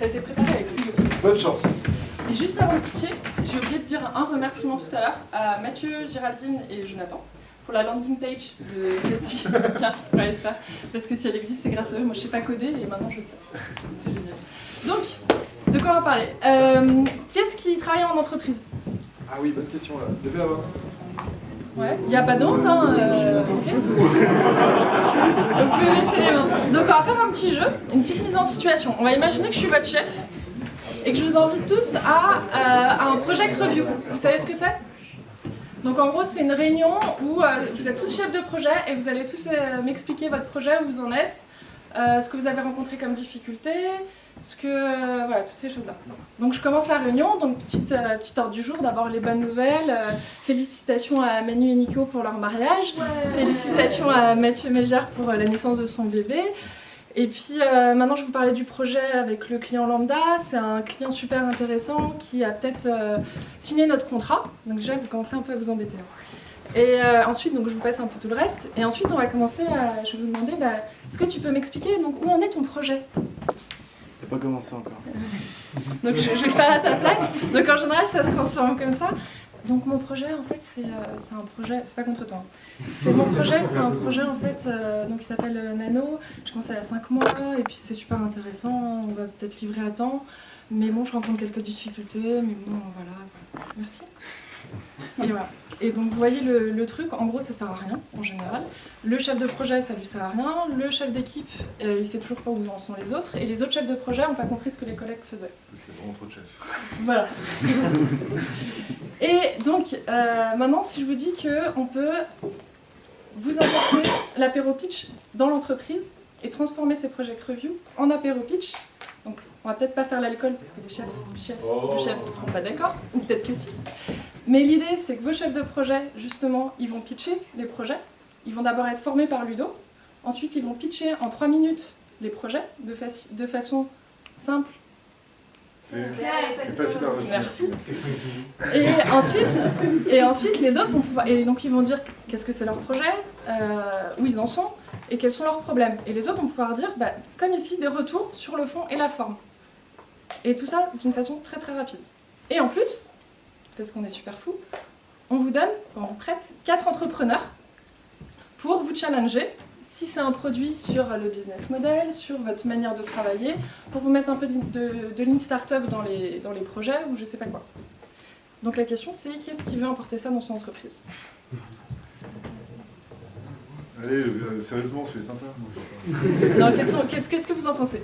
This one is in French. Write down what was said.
Ça a été préparé avec Hugo. Bonne chance. Et juste avant de pitcher, j'ai oublié de dire un remerciement tout à l'heure à Mathieu, Géraldine et Jonathan pour la landing page de Cathy.fr parce que si elle existe, c'est grâce à eux. Moi, je sais pas coder et maintenant je sais. C'est génial. Donc, de quoi on va parler Qui est-ce qui travaille en entreprise? Ah oui, bonne question là. Levez la main. Ouais, il n'y a pas de honte, hein. Okay. Vous pouvez laisser les mains. Donc, on va faire un petit jeu, une petite mise en situation. On va imaginer que je suis votre chef et que je vous invite tous à un project review. Vous savez ce que c'est? Donc, en gros, c'est une réunion où vous êtes tous chefs de projet et vous allez tous m'expliquer votre projet, où vous en êtes, ce que vous avez rencontré comme difficulté, voilà, toutes ces choses-là. Donc je commence la réunion, donc petit ordre du jour, d'abord les bonnes nouvelles, félicitations à Manu et Nico pour leur mariage, félicitations à Mathieu Mégère pour la naissance de son bébé, et puis maintenant je vais vous parler du projet avec le client lambda. C'est un client super intéressant qui a peut-être signé notre contrat, donc déjà vous commencez un peu à vous embêter. Et ensuite, donc, je vous passe un peu tout le reste, et ensuite on va commencer je vais vous demander, est-ce que tu peux m'expliquer donc, où en est ton projet? Pas commencé encore. Donc je vais le faire à ta place. Donc en général ça se transforme comme ça. Donc mon projet en fait c'est un projet, c'est pas contre toi. C'est mon projet, c'est un projet en fait donc qui s'appelle Nano. Je commence à 5 mois et puis c'est super intéressant. On va peut-être livrer à temps. Mais bon, je rencontre quelques difficultés. Mais bon, voilà. Merci. Et voilà. Et donc vous voyez le truc, en gros ça sert à rien en général. Le chef de projet ça lui sert à rien, le chef d'équipe il sait toujours pas où en sont les autres, et les autres chefs de projet n'ont pas compris ce que les collègues faisaient. Parce qu'il y a vraiment trop de chefs. Voilà. Et donc maintenant si je vous dis qu'on peut vous apporter l'apéro pitch dans l'entreprise et transformer ces project review en apéro pitch. Donc on va peut-être pas faire l'alcool parce que les chefs ne seront pas d'accord, ou peut-être que si. Mais l'idée c'est que vos chefs de projet, justement, ils vont pitcher les projets. Ils vont d'abord être formés par Ludo. Ensuite, ils vont pitcher en 3 minutes les projets de façon simple. C'est facile à retenir. Merci. Et ensuite, les autres vont pouvoir... Et donc ils vont dire qu'est-ce que c'est leur projet, où ils en sont, et quels sont leurs problèmes. Et les autres vont pouvoir dire, comme ici, des retours sur le fond et la forme. Et tout ça d'une façon très très rapide. Et en plus, parce qu'on est super fou, on vous donne, on vous prête 4 entrepreneurs pour vous challenger, si c'est un produit sur le business model, sur votre manière de travailler, pour vous mettre un peu de lean startup dans les projets ou je sais pas quoi. Donc la question c'est, qui est-ce qui veut emporter ça dans son entreprise? Allez, sérieusement, c'est sympa. Non, qu'est-ce que vous en pensez?